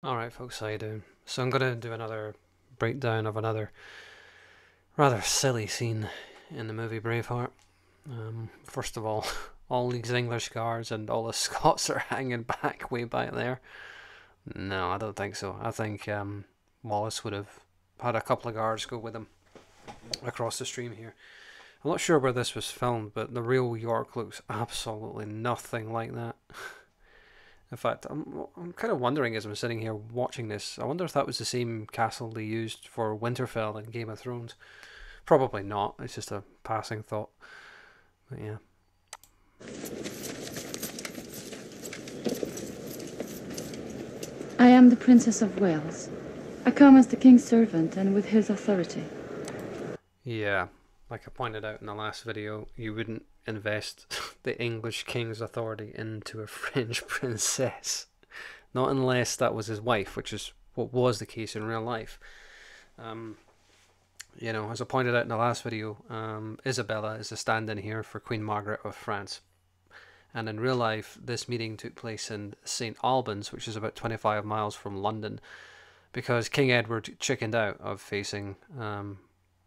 Alright folks, how you doing? So I'm going to do another breakdown of another rather silly scene in the movie Braveheart. First of all these English guards and all the Scots are hanging back way back there. No, I don't think so. I think Wallace would have had a couple of guards go with him across the stream here. I'm not sure where this was filmed, but the real York looks absolutely nothing like that. In fact, I'm kind of wondering as I'm sitting here watching this, I wonder if that was the same castle they used for Winterfell in Game of Thrones. Probably not, it's just a passing thought. But yeah. I am the Princess of Wales. I come as the king's servant and with his authority. Yeah, like I pointed out in the last video, you wouldn't invest the English king's authority into a French princess. Not unless that was his wife, which is what was the case in real life. As I pointed out in the last video, Isabella is a stand-in here for Queen Margaret of France. And in real life, this meeting took place in St. Albans, which is about 25 miles from London, because King Edward chickened out of facing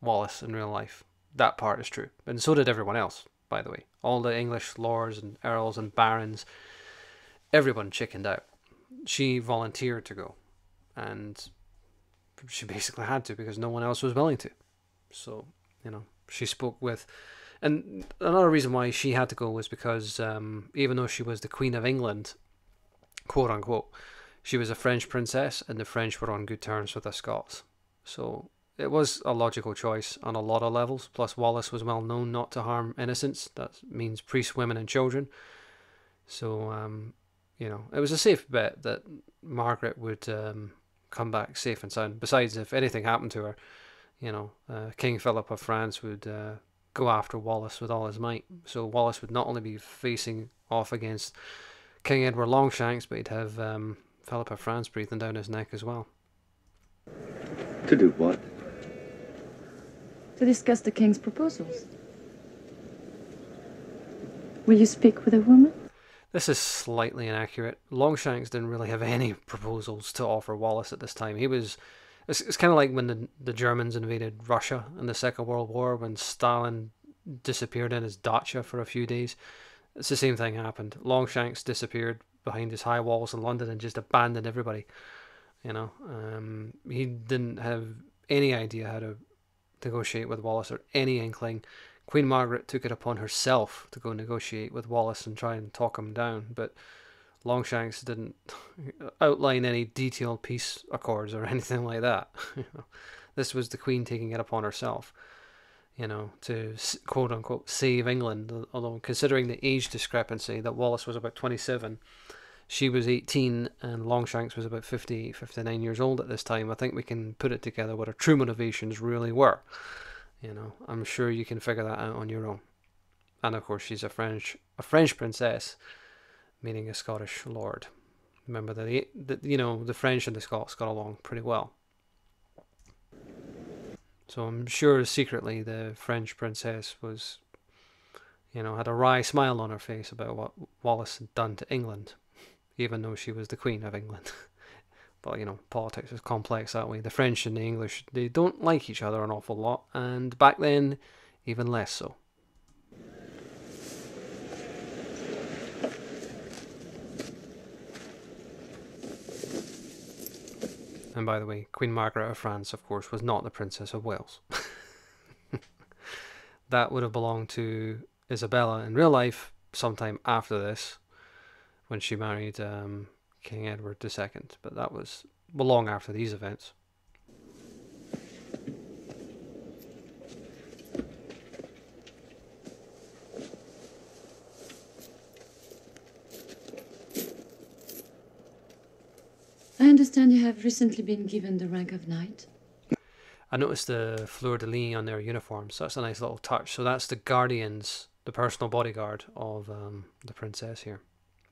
Wallace in real life. That part is true. And so did everyone else, by the way. All the English lords and earls and barons, everyone chickened out. She volunteered to go. And she basically had to because no one else was willing to. So, she spoke with... And another reason why she had to go was because even though she was the Queen of England, quote unquote, she was a French princess and the French were on good terms with the Scots. So it was a logical choice on a lot of levels. Plus Wallace was well known not to harm innocents. That means priests, women and children. So, it was a safe bet that Margaret would come back safe and sound. Besides, if anything happened to her, King Philip of France would go after Wallace with all his might. So Wallace would not only be facing off against King Edward Longshanks, but he'd have Philip of France breathing down his neck as well. To do what? To discuss the king's proposals. Will you speak with a woman? This is slightly inaccurate. Longshanks didn't really have any proposals to offer Wallace at this time. It's kind of like when the Germans invaded Russia in the Second World War, when Stalin disappeared in his dacha for a few days. It's the same thing happened. Longshanks disappeared behind his high walls in London and just abandoned everybody. He didn't have any idea how to negotiate with Wallace or any inkling. Queen Margaret took it upon herself to go negotiate with Wallace and try and talk him down, but Longshanks didn't outline any detailed peace accords or anything like that. This was the Queen taking it upon herself, to quote unquote save England. Although considering the age discrepancy, that Wallace was about 27, she was 18, and Longshanks was about 50, 59 years old at this time, I think we can put it together what her true motivations really were. I'm sure you can figure that out on your own. And of course, she's a French princess, meaning a Scottish lord. Remember that the French and the Scots got along pretty well. So I'm sure secretly the French princess was, had a wry smile on her face about what Wallace had done to England, even though she was the Queen of England. But, politics is complex that way. The French and the English, they don't like each other an awful lot, and back then, even less so. And by the way, Queen Margaret of France, of course, was not the Princess of Wales. That would have belonged to Isabella in real life sometime after this, when she married King Edward II. But that was long after these events. I understand you have recently been given the rank of knight. I noticed the fleur-de-lis on their uniforms. So that's a nice little touch. So that's the guardians, the personal bodyguard of the princess here.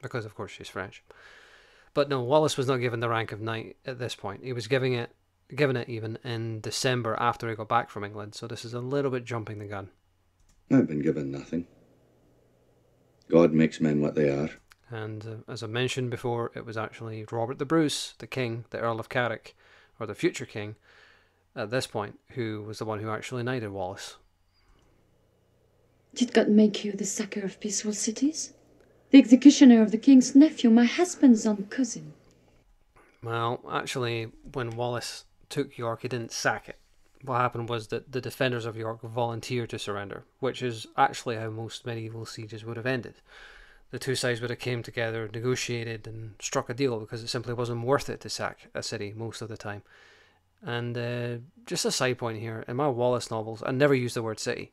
Because, of course, she's French. But no, Wallace was not given the rank of knight at this point. He was given it even in December after he got back from England. So this is a little bit jumping the gun. I've been given nothing. God makes men what they are. And as I mentioned before, it was actually Robert the Bruce, the king, the Earl of Carrick, or the future king at this point, who was the one who actually knighted Wallace. Did God make you the sacker of peaceful cities? The executioner of the king's nephew, my husband's own cousin. Well, actually, when Wallace took York, he didn't sack it. What happened was that the defenders of York volunteered to surrender, which is actually how most medieval sieges would have ended. The two sides would have came together, negotiated, and struck a deal because it simply wasn't worth it to sack a city most of the time. And just a side point here, in my Wallace novels, I never used the word city.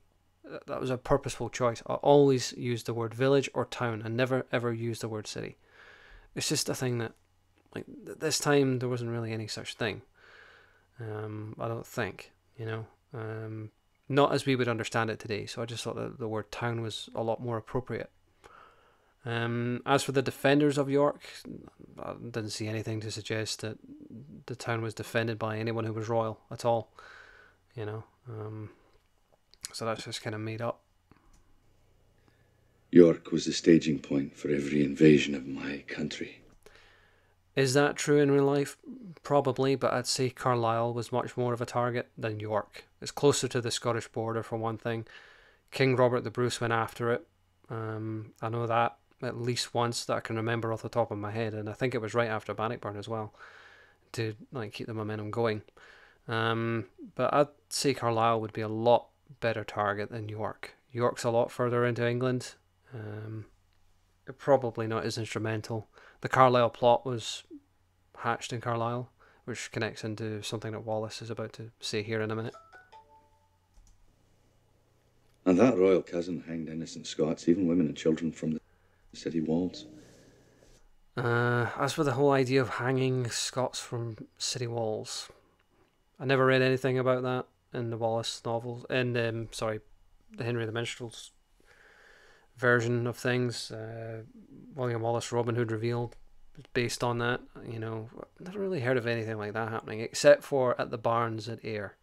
That was a purposeful choice. I always used the word village or town. I never ever used the word city. It's just a thing that, like, this time there wasn't really any such thing. I don't think, not as we would understand it today. So I just thought that the word town was a lot more appropriate. As for the defenders of York, I didn't see anything to suggest that the town was defended by anyone who was royal at all. So that's just kind of made up. York was the staging point for every invasion of my country. Is that true in real life? Probably, but I'd say Carlisle was much more of a target than York. It's closer to the Scottish border, for one thing. King Robert the Bruce went after it. I know that at least once, that I can remember off the top of my head, and I think it was right after Bannockburn as well, to keep the momentum going. But I'd say Carlisle would be a lot better target than York. York's a lot further into England. Probably not as instrumental. The Carlisle plot was hatched in Carlisle, which connects into something that Wallace is about to say here in a minute. And that royal cousin hanged innocent Scots, even women and children, from the city walls. As for the whole idea of hanging Scots from city walls, I never read anything about that in the Wallace novels. In the Henry the Minstrel's version of things. William Wallace Robin Hood revealed, based on that. Never really heard of anything like that happening, except for at the barns at Ayr.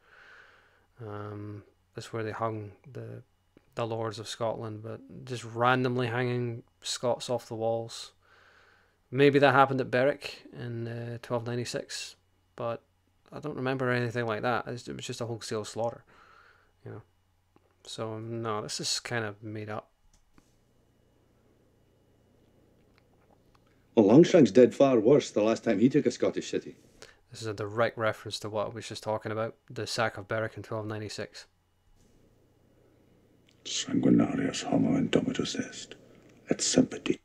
That's where they hung the lords of Scotland, but just randomly hanging Scots off the walls. Maybe that happened at Berwick in 1296, but I don't remember anything like that. It was just a wholesale slaughter, So no, this is kind of made up. Well, Longshanks did far worse the last time he took a Scottish city. This is a direct reference to what I was just talking about, the sack of Berwick in 1296. Sanguinarius homo indomitus est, et sempedicens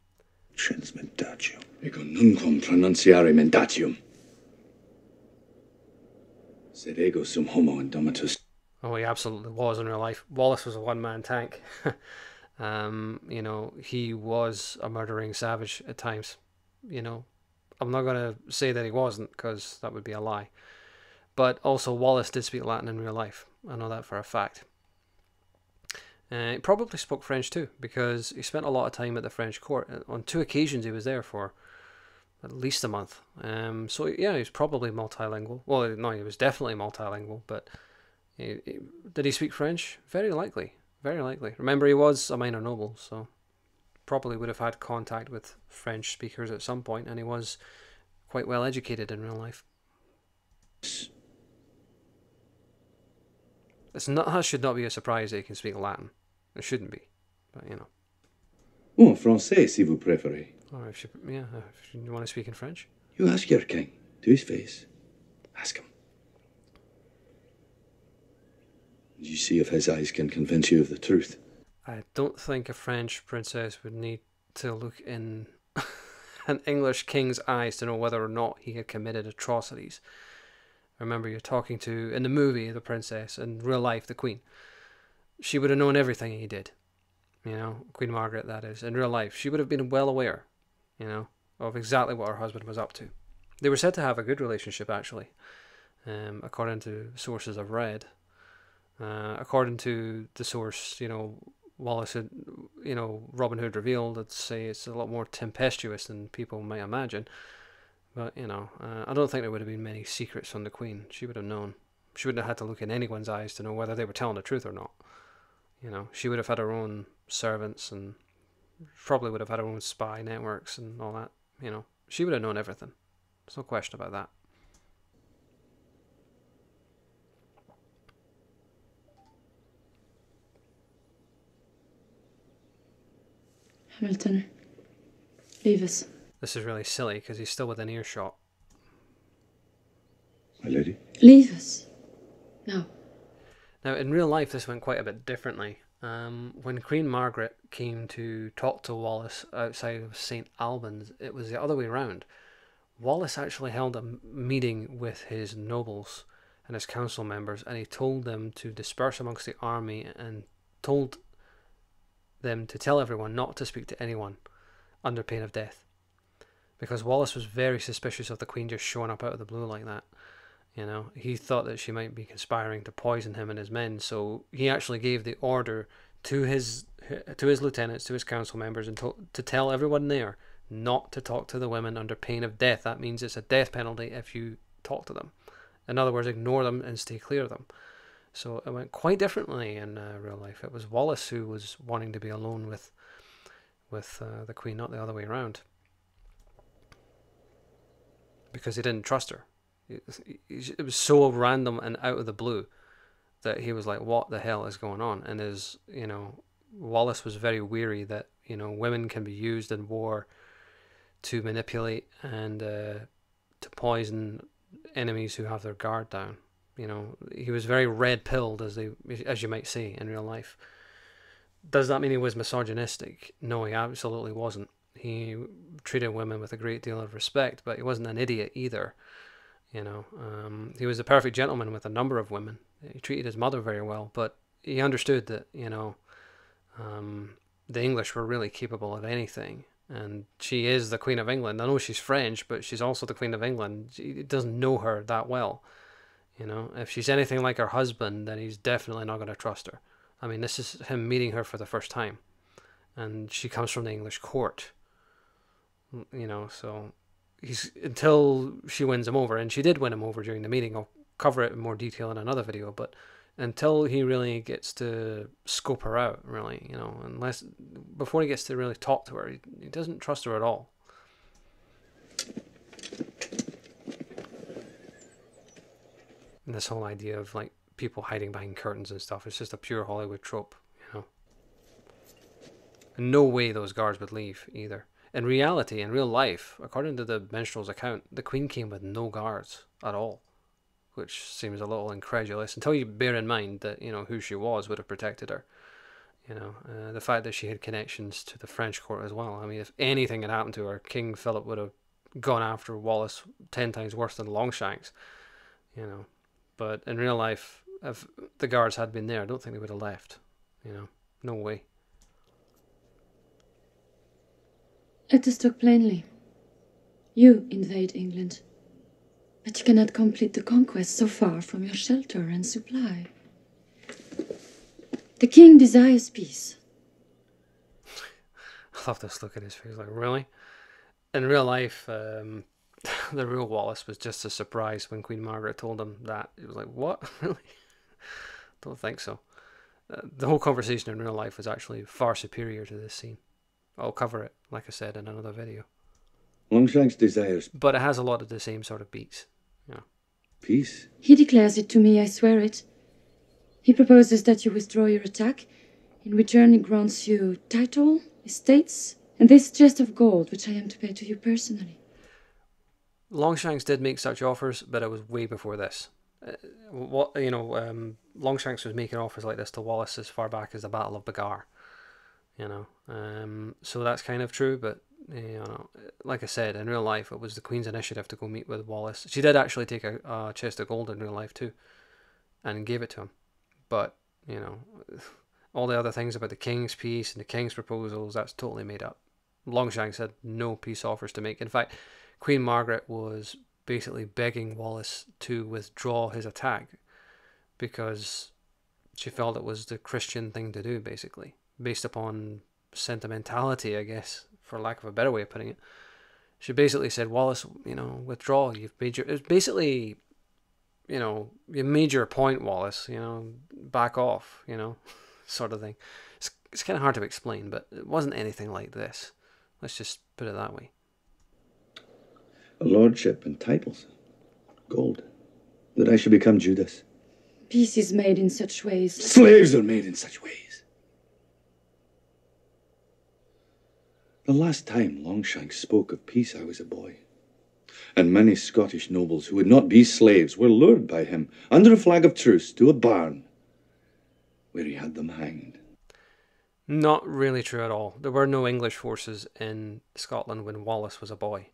mendatium. Ego nunquam pronunciare mendatium. Sed ego sum homo indomitus. Oh, he absolutely was in real life. Wallace was a one-man tank. He was a murdering savage at times. I'm not going to say that he wasn't, because that would be a lie. But also, Wallace did speak Latin in real life. I know that for a fact. He probably spoke French too, because he spent a lot of time at the French court. On 2 occasions he was there for at least a month. So yeah, he was probably multilingual. Well, no, he was definitely multilingual, but did he speak French? Very likely. Very likely. Remember, he was a minor noble, so probably would have had contact with French speakers at some point, and he was quite well educated in real life. That should not be a surprise that he can speak Latin. It shouldn't be, but Oh, français, si vous préférez. Or if you want to speak in French. You ask your king, to his face. Ask him. You see if his eyes can convince you of the truth. I don't think a French princess would need to look in an English king's eyes to know whether or not he had committed atrocities. Remember, you're talking to, in the movie, the princess, in real life, the queen. She would have known everything he did. Queen Margaret, that is. In real life, she would have been well aware, of exactly what her husband was up to. They were said to have a good relationship, actually, according to sources I've read. According to the source, Wallace had, Robin Hood revealed, I'd say it's a lot more tempestuous than people might imagine. But, I don't think there would have been many secrets from the Queen. She would have known. She wouldn't have had to look in anyone's eyes to know whether they were telling the truth or not. She would have had her own servants and Probably would have had her own spy networks and all that. You know, she would have known everything. There's no question about that. Hamilton, leave us. This is really silly because he's still within earshot. My lady? Leave us. Now. Now, in real life, this went quite a bit differently. When Queen Margaret came to talk to Wallace outside of St. Albans, it was the other way around. Wallace actually held a meeting with his nobles and his council members, and he told them to disperse amongst the army and told them to tell everyone not to speak to anyone under pain of death. Because Wallace was very suspicious of the Queen just showing up out of the blue like that. You know, he thought that she might be conspiring to poison him and his men, so he actually gave the order to his lieutenants, to his council members, and to tell everyone there not to talk to the women under pain of death. That means it's a death penalty if you talk to them. In other words, ignore them and stay clear of them. So it went quite differently in real life. It was Wallace who was wanting to be alone with the Queen, not the other way around, because he didn't trust her. It was so random and out of the blue that he was like, what the hell is going on? And Wallace was very weary that, women can be used in war to manipulate and to poison enemies who have their guard down. He was very red-pilled, as you might say, in real life. Does that mean he was misogynistic? No, he absolutely wasn't. He treated women with a great deal of respect, but he wasn't an idiot either. He was a perfect gentleman with a number of women. He treated his mother very well, but he understood that, the English were really capable of anything. And she is the Queen of England. I know she's French, but she's also the Queen of England. He doesn't know her that well. If she's anything like her husband, then he's definitely not going to trust her. I mean, this is him meeting her for the first time. And she comes from the English court. So until she wins him over, and she did win him over during the meeting. I'll cover it in more detail in another video, but until he really gets to scope her out, really, before he gets to really talk to her, he doesn't trust her at all. And this whole idea of like people hiding behind curtains and stuff, it's just a pure Hollywood trope, And no way those guards would leave either. In reality, in real life, according to the minstrel's account, the Queen came with no guards at all, which seems a little incredulous until you bear in mind that, who she was would have protected her. The fact that she had connections to the French court as well. I mean, if anything had happened to her, King Philip would have gone after Wallace 10 times worse than Longshanks, But in real life, if the guards had been there, I don't think they would have left, No way. Let us talk plainly. You invade England, but you cannot complete the conquest so far from your shelter and supply. The king desires peace. I love this look at his face, like, really? In real life, the real Wallace was just as surprised when Queen Margaret told him that. He was like, what? Really? Don't think so. The whole conversation in real life was actually far superior to this scene. I'll cover it, like I said, in another video. Longshanks desires But it has a lot of the same sort of beats. peace. He declares it to me, I swear it. He proposes that you withdraw your attack. In return, he grants you title, estates, and this chest of gold, which I am to pay to you personally. Longshanks did make such offers, but it was way before this. Longshanks was making offers like this to Wallace as far back as the Battle of Begar. So that's kind of true, but like I said, in real life it was the Queen's initiative to go meet with Wallace. She did actually take a chest of gold in real life too and gave it to him, but all the other things about the King's peace and the King's proposals, that's totally made up. Longshanks had no peace offers to make. In fact, Queen Margaret was basically begging Wallace to withdraw his attack because she felt it was the Christian thing to do, basically, based upon sentimentality, I guess, for lack of a better way of putting it. She basically said, Wallace, withdraw. You've made your... It was basically, you made your point, Wallace. Back off. Sort of thing. it's kind of hard to explain, but it wasn't anything like this. Let's just put it that way. A lordship and titles. Gold. That I should become Judas. Peace is made in such ways. Slaves are made in such ways. The last time Longshanks spoke of peace, I was a boy. And many Scottish nobles who would not be slaves were lured by him under a flag of truce to a barn where he had them hanged. Not really true at all. There were no English forces in Scotland when Wallace was a boy.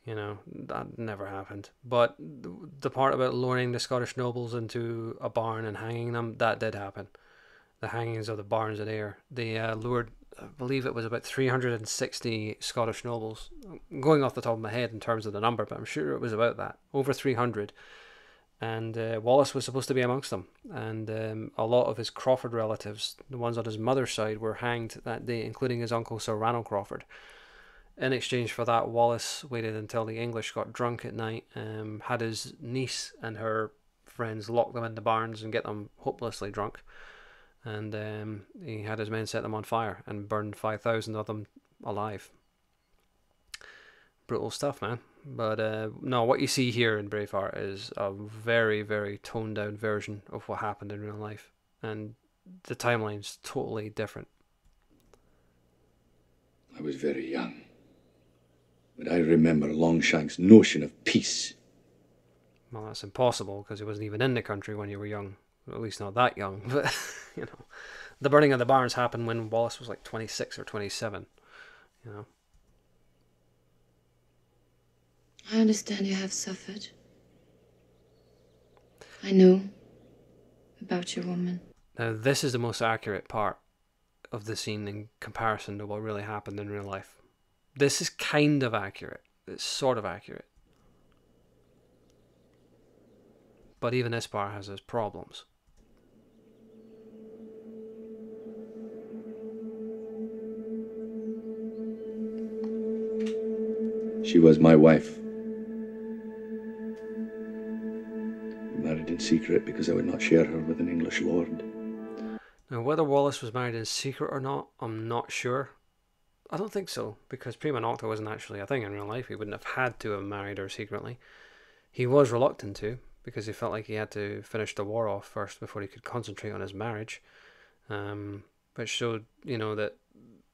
You know, that never happened. But the part about luring the Scottish nobles into a barn and hanging them, that did happen. The hangings of the Barons of Ayr. They lured, I believe it was about 360 Scottish nobles. I'm going off the top of my head in terms of the number, but I'm sure it was about that. Over 300. And Wallace was supposed to be amongst them. And a lot of his Crawford relatives, the ones on his mother's side, were hanged that day, including his uncle Sir Ranulph Crawford. In exchange for that, Wallace waited until the English got drunk at night, had his niece and her friends lock them in the barns and get them hopelessly drunk. And he had his men set them on fire and burned 5,000 of them alive. Brutal stuff, man. But no, what you see here in Braveheart is a very, very toned down version of what happened in real life. And the timeline's totally different. I was very young. But I remember Longshanks' notion of peace. Well, that's impossible because he wasn't even in the country when you were young. Well, at least not that young. But, you know, the burning of the barns happened when Wallace was like 26 or 27. You know. I understand you have suffered. I know about your woman. Now, this is the most accurate part of the scene in comparison to what really happened in real life. This is kind of accurate. It's sort of accurate. But even this part has its problems. She was my wife. We married in secret because I would not share her with an English lord. Now, whether Wallace was married in secret or not, I'm not sure. I don't think so, because prima nocta wasn't actually a thing in real life. He wouldn't have had to have married her secretly. He was reluctant to, because he felt like he had to finish the war off first before he could concentrate on his marriage. Which showed, you know, that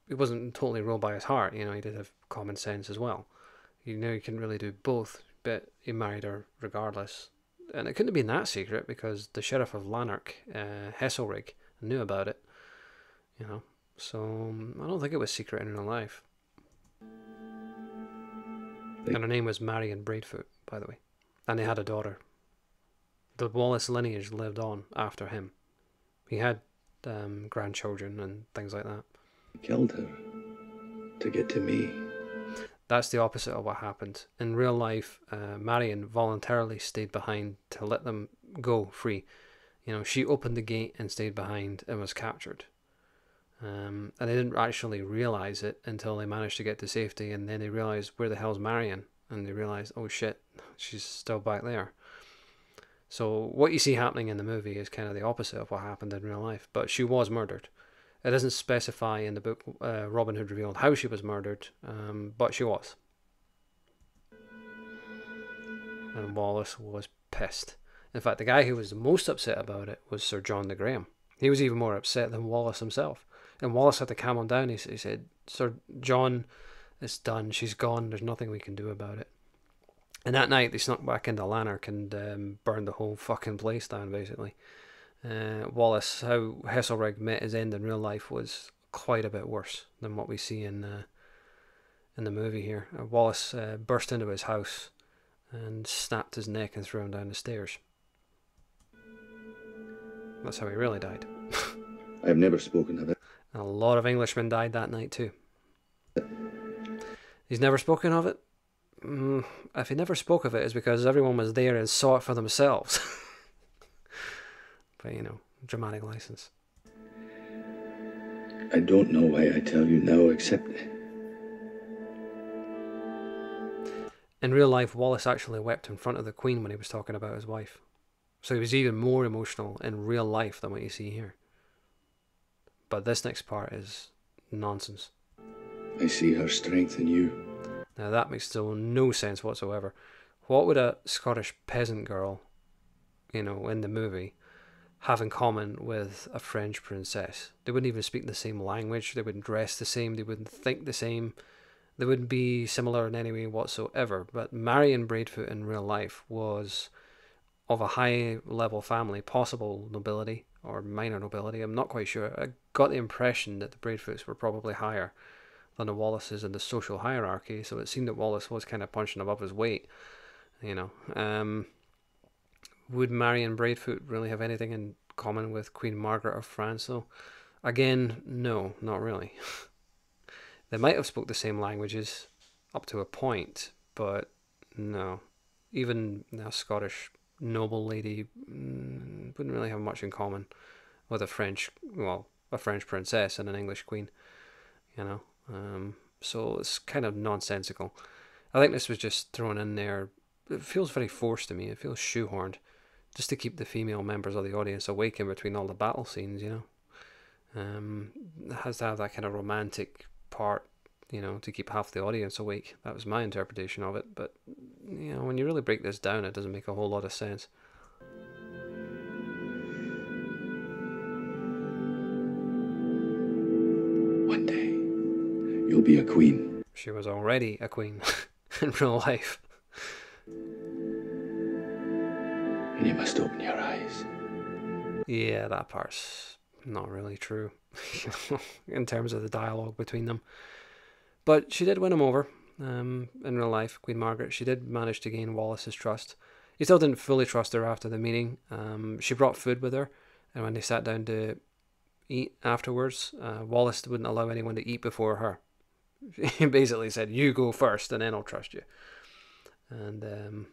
he wasn't totally ruled by his heart. You know, he did have common sense as well. He knew he couldn't really do both, but he married her regardless. And it couldn't have been that secret, because the Sheriff of Lanark, Heselrig, knew about it. You know. So, I don't think it was secret in real life. And her name was Marion Braidfoot, by the way. And they had a daughter. The Wallace lineage lived on after him. He had grandchildren and things like that. He killed her to get to me. That's the opposite of what happened. In real life, Marion voluntarily stayed behind to let them go free. You know, she opened the gate and stayed behind and was captured. And they didn't actually realize it until they managed to get to safety, and then they realized, where the hell's Marion? And they realized, oh shit, she's still back there. So what you see happening in the movie is kind of the opposite of what happened in real life. But she was murdered. It doesn't specify in the book Robin Hood revealed how she was murdered, but she was. And Wallace was pissed. In fact, the guy who was the most upset about it was Sir John de Graham. He was even more upset than Wallace himself. And Wallace had to calm him down. He said, Sir John, it's done. She's gone. There's nothing we can do about it. And that night, they snuck back into Lanark and burned the whole fucking place down, basically. Wallace, how Heselrig met his end in real life was quite a bit worse than what we see in the movie here. Wallace burst into his house and snapped his neck and threw him down the stairs. That's how he really died. I have never spoken of it. And a lot of Englishmen died that night too. He's never spoken of it? If he never spoke of it, it's because everyone was there and saw it for themselves. But, you know, dramatic license. I don't know why I tell you now, except... In real life, Wallace actually wept in front of the Queen when he was talking about his wife. So he was even more emotional in real life than what you see here. But this next part is nonsense. I see her strength in you. Now that makes still no sense whatsoever. What would a Scottish peasant girl, you know, in the movie, have in common with a French princess? They wouldn't even speak the same language, they wouldn't dress the same, they wouldn't think the same, they wouldn't be similar in any way whatsoever. But Marion Braidfoot in real life was of a high level family, possible nobility or minor nobility, I'm not quite sure. I got the impression that the Braidfoots were probably higher than the Wallaces in the social hierarchy, so it seemed that Wallace was kind of punching above his weight, you know. Would Marion Braidfoot really have anything in common with Queen Margaret of France, though? Again, no, not really. They might have spoke the same languages up to a point, but no. Even a Scottish noble lady wouldn't really have much in common with a French princess and an English queen, you know. So it's kind of nonsensical. I think this was just thrown in there. It feels very forced to me. It feels shoehorned, just to keep the female members of the audience awake in between all the battle scenes, you know. It has to have that kind of romantic part, you know, to keep half the audience awake. That was my interpretation of it. But, you know, when you really break this down, it doesn't make a whole lot of sense. One day, you'll be a queen. She was already a queen in real life. And you must open your eyes. Yeah, that part's not really true in terms of the dialogue between them. But she did win him over in real life, Queen Margaret. She did manage to gain Wallace's trust. He still didn't fully trust her after the meeting. She brought food with her, and when they sat down to eat afterwards, Wallace wouldn't allow anyone to eat before her. He basically said, "You go first, and then I'll trust you." And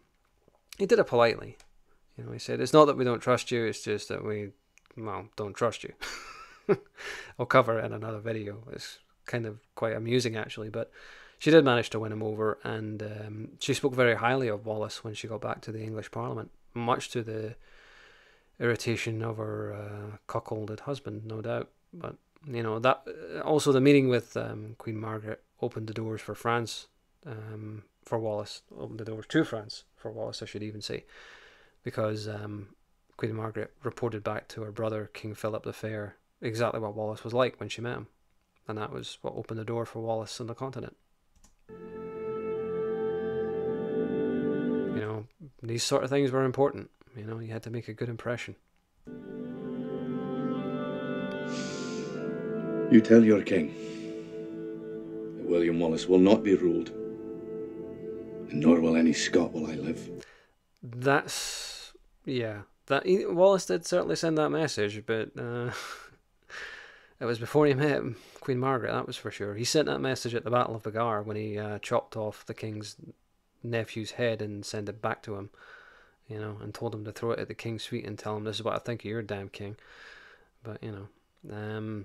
he did it politely. You know, he said, "It's not that we don't trust you, it's just that we, well, don't trust you." I'll cover it in another video. It's kind of quite amusing, actually. But she did manage to win him over, and she spoke very highly of Wallace when she got back to the English Parliament, much to the irritation of her cuckolded husband, no doubt. But, you know, that also the meeting with Queen Margaret opened the doors for France, for Wallace, opened the doors to France for Wallace, I should even say, because Queen Margaret reported back to her brother, King Philip the Fair, exactly what Wallace was like when she met him. And that was what opened the door for Wallace on the continent. You know, these sort of things were important. You know, you had to make a good impression. You tell your king that William Wallace will not be ruled, and nor will any Scot while I live. That's, yeah. Wallace did certainly send that message, but it was before he met Queen Margaret, that was for sure. He sent that message at the Battle of Bagar when he chopped off the king's nephew's head and sent it back to him, you know, and told him to throw it at the king's feet and tell him, "This is what I think of your damn king." But, you know,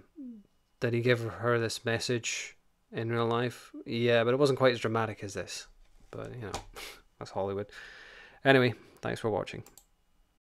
did he give her this message in real life? Yeah, but it wasn't quite as dramatic as this. But, you know, that's Hollywood. Anyway, thanks for watching.